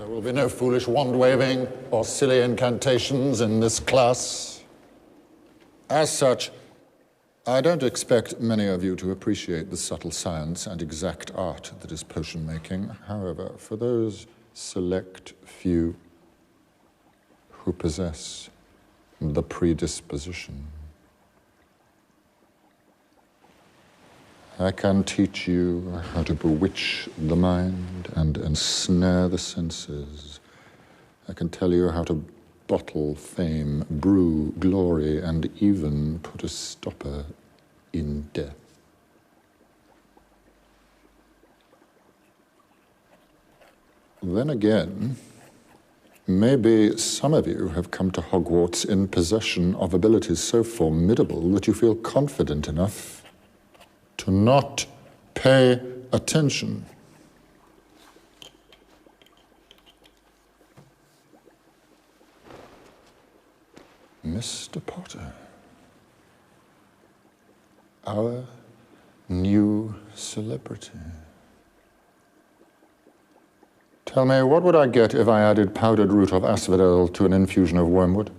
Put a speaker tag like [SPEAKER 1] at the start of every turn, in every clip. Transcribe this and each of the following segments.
[SPEAKER 1] There will be no foolish wand-waving or silly incantations in this class. As such, I don't expect many of you to appreciate the subtle science and exact art that is potion-making. However, for those select few who possess the predisposition, I can teach you how to bewitch the mind and ensnare the senses. I can tell you how to bottle fame, brew glory, and even put a stopper in death. Then again, maybe some of you have come to Hogwarts in possession of abilities so formidable that you feel confident enough to not pay attention. Mr. Potter, our new celebrity. Tell me, what would I get if I added powdered root of asphodel to an infusion of wormwood?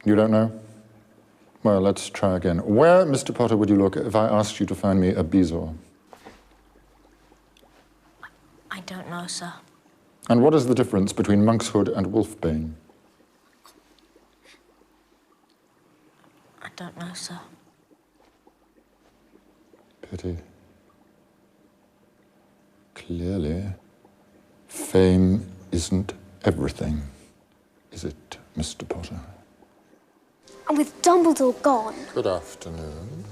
[SPEAKER 1] You don't know? Well, let's try again. Where, Mr. Potter, would you look if I asked you to find me a bezoar?
[SPEAKER 2] I don't know, sir.
[SPEAKER 1] And what is the difference between monkshood and wolfbane?
[SPEAKER 2] I don't know, sir.
[SPEAKER 1] Pity. Clearly, fame isn't everything, is it, Mr. Potter?
[SPEAKER 3] And with Dumbledore gone...
[SPEAKER 1] Good afternoon.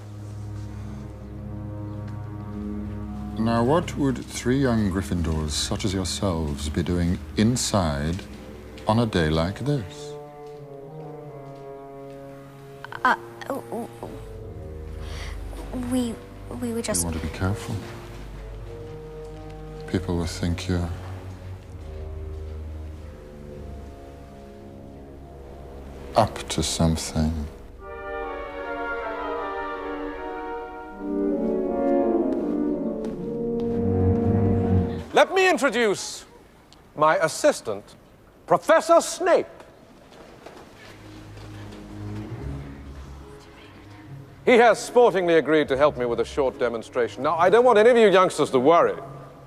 [SPEAKER 1] Now, what would 3 young Gryffindors such as yourselves be doing inside on a day like this?
[SPEAKER 3] We were just...
[SPEAKER 1] You want to be careful. People will think you're up to something.
[SPEAKER 4] Let me introduce my assistant, Professor Snape. He has sportingly agreed to help me with a short demonstration. Now, I don't want any of you youngsters to worry.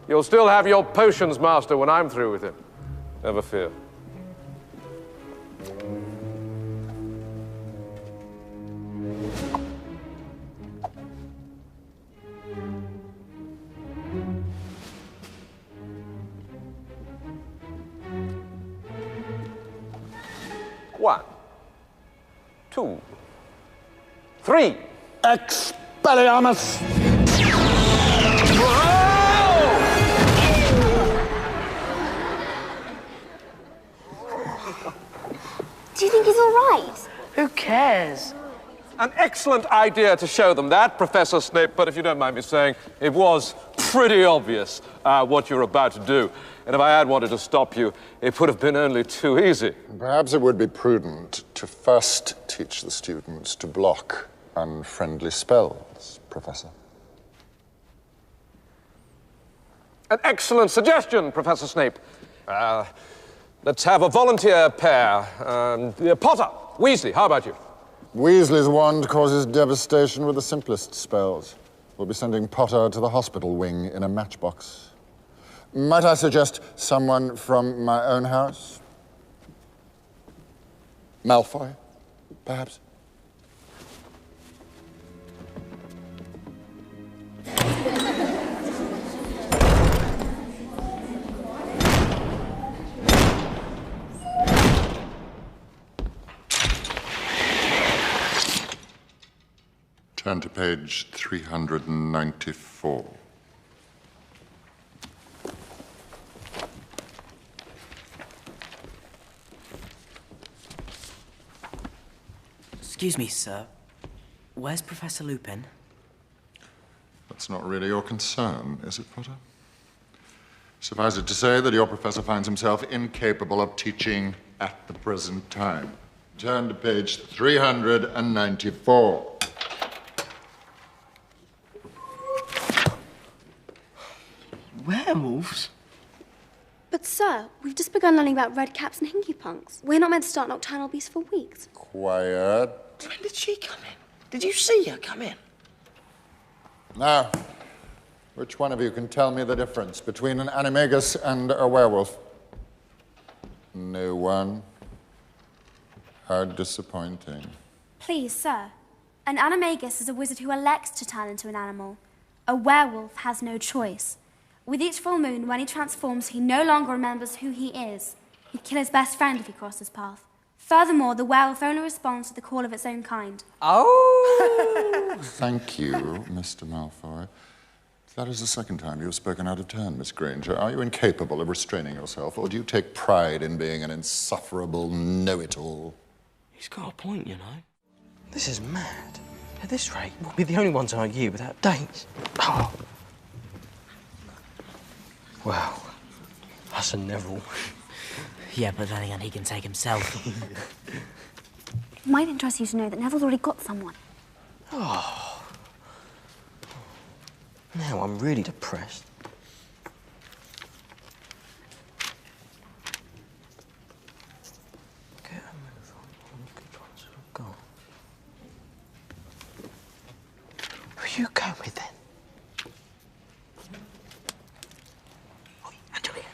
[SPEAKER 4] You'll still have your potions master when I'm through with him. Never fear. One, 2, 3.
[SPEAKER 1] Expelliarmus!
[SPEAKER 3] Do you think he's all right?
[SPEAKER 5] Who cares?
[SPEAKER 4] An excellent idea to show them that, Professor Snape, but if you don't mind me saying, it was pretty obvious what you're about to do. And if I had wanted to stop you, it would have been only too easy.
[SPEAKER 1] Perhaps it would be prudent to first teach the students to block unfriendly spells, Professor.
[SPEAKER 4] An excellent suggestion, Professor Snape. Let's have a volunteer pair. Potter, Weasley, how about you?
[SPEAKER 1] Weasley's wand causes devastation with the simplest spells. We'll be sending Potter to the hospital wing in a matchbox. Might I suggest someone from my own house? Malfoy, perhaps? Turn to page 394.
[SPEAKER 5] Excuse me, sir. Where's Professor Lupin?
[SPEAKER 1] That's not really your concern, is it, Potter? Suffice it to say that your professor finds himself incapable of teaching at the present time. Turn to page 394.
[SPEAKER 5] Werewolves?
[SPEAKER 3] But, sir, we've just begun learning about red caps and hinky punks. We're not meant to start nocturnal beasts for weeks.
[SPEAKER 1] Quiet.
[SPEAKER 5] When did she come in? Did you see her come in?
[SPEAKER 1] Now, which one of you can tell me the difference between an animagus and a werewolf? No one. How disappointing.
[SPEAKER 3] Please, sir. An animagus is a wizard who elects to turn into an animal. A werewolf has no choice. With each full moon, when he transforms, he no longer remembers who he is. He'd kill his best friend if he crossed his path. Furthermore, the werewolf only responds to the call of its own kind.
[SPEAKER 5] Oh!
[SPEAKER 1] Thank you, Mr. Malfoy. That is the second time you have spoken out of turn, Miss Granger. Are you incapable of restraining yourself, or do you take pride in being an insufferable know-it-all?
[SPEAKER 5] He's got a point, you know. This is mad. At this rate, we'll be the only ones our year without dates. Oh. Well, that's a Neville.
[SPEAKER 2] Yeah, but then again, he can take himself.
[SPEAKER 3] It might interest you to know that Neville's already got someone.
[SPEAKER 5] Oh. Now I'm really depressed. Get a move on. All the good ones have gone. Who you go with then? Oi, Angelia.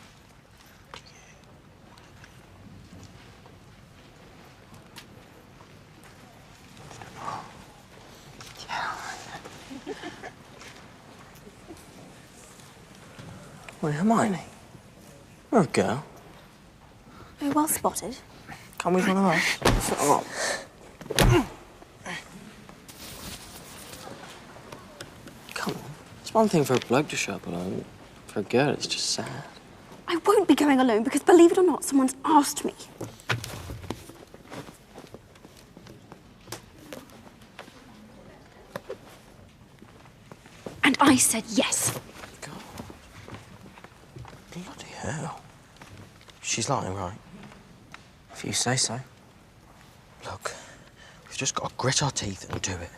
[SPEAKER 5] Wait, Hermione? You're a girl.
[SPEAKER 3] Oh, well spotted.
[SPEAKER 5] Come with one of us. Oh. Come on. It's one thing for a bloke to show up alone. For a girl, it's just sad.
[SPEAKER 3] I won't be going alone because, believe it or not, someone's asked me. And I said yes.
[SPEAKER 5] God. Bloody hell. She's lying, right? If you say so. Look, we've just got to grit our teeth and do it.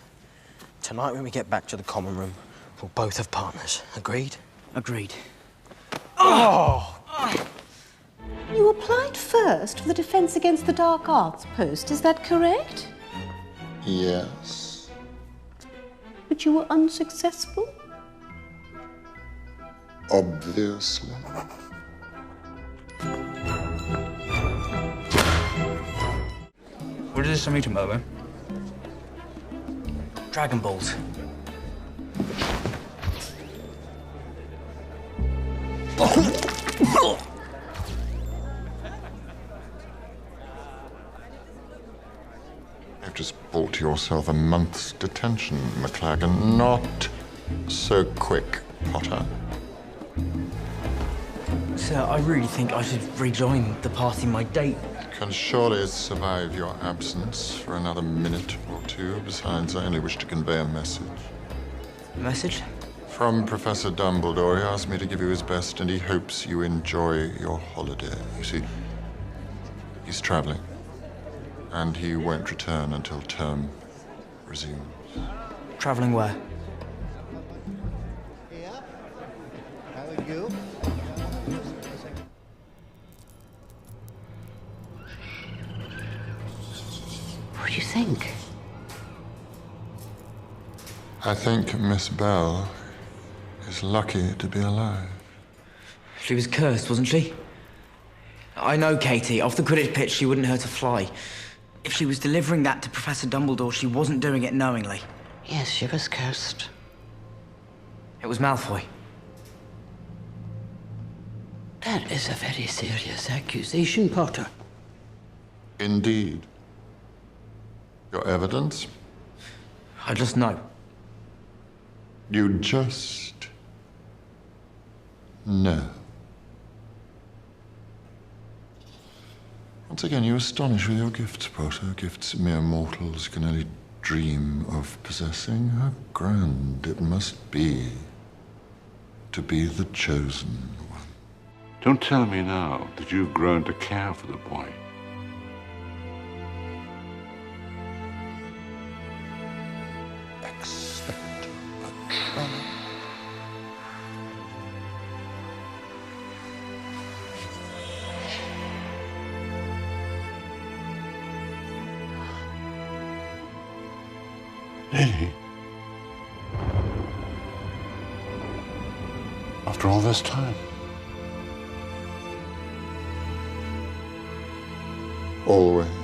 [SPEAKER 5] Tonight when we get back to the common room, we'll both have partners. Agreed?
[SPEAKER 2] Agreed.
[SPEAKER 5] Oh!
[SPEAKER 6] You applied first for the Defence Against the Dark Arts post, is that correct?
[SPEAKER 1] Yes.
[SPEAKER 6] But you were unsuccessful?
[SPEAKER 1] Obviously.
[SPEAKER 7] What is this I'm eating, by the way?
[SPEAKER 2] Dragon Balls.
[SPEAKER 1] You've just bought yourself a month's detention, McLagan. Not so quick, Potter.
[SPEAKER 2] Sir, I really think I should rejoin the party my date.
[SPEAKER 1] Can surely survive your absence for another minute or two. Besides, I only wish to convey a message.
[SPEAKER 2] Message?
[SPEAKER 1] From Professor Dumbledore. He asked me to give you his best, and he hopes you enjoy your holiday. You see, he's traveling, and he won't return until term resumes.
[SPEAKER 2] Traveling where?
[SPEAKER 8] How are you?
[SPEAKER 6] What do you think?
[SPEAKER 1] I think Miss Bell is lucky to be alive.
[SPEAKER 2] She was cursed, wasn't she? I know, Katie. Off the Quidditch pitch, she wouldn't hurt a fly. If she was delivering that to Professor Dumbledore, she wasn't doing it knowingly.
[SPEAKER 6] Yes, she was cursed.
[SPEAKER 2] It was Malfoy.
[SPEAKER 6] That is a very serious accusation, Potter.
[SPEAKER 1] Indeed. Your evidence?
[SPEAKER 2] I just know.
[SPEAKER 1] You just know. Once again, you astonish with your gifts, Potter. Gifts mere mortals can only dream of possessing. How grand it must be to be the chosen one.
[SPEAKER 9] Don't tell me now that you've grown to care for the boy.
[SPEAKER 1] Expecto Patronum.
[SPEAKER 9] Lily? After all this time?
[SPEAKER 1] Always.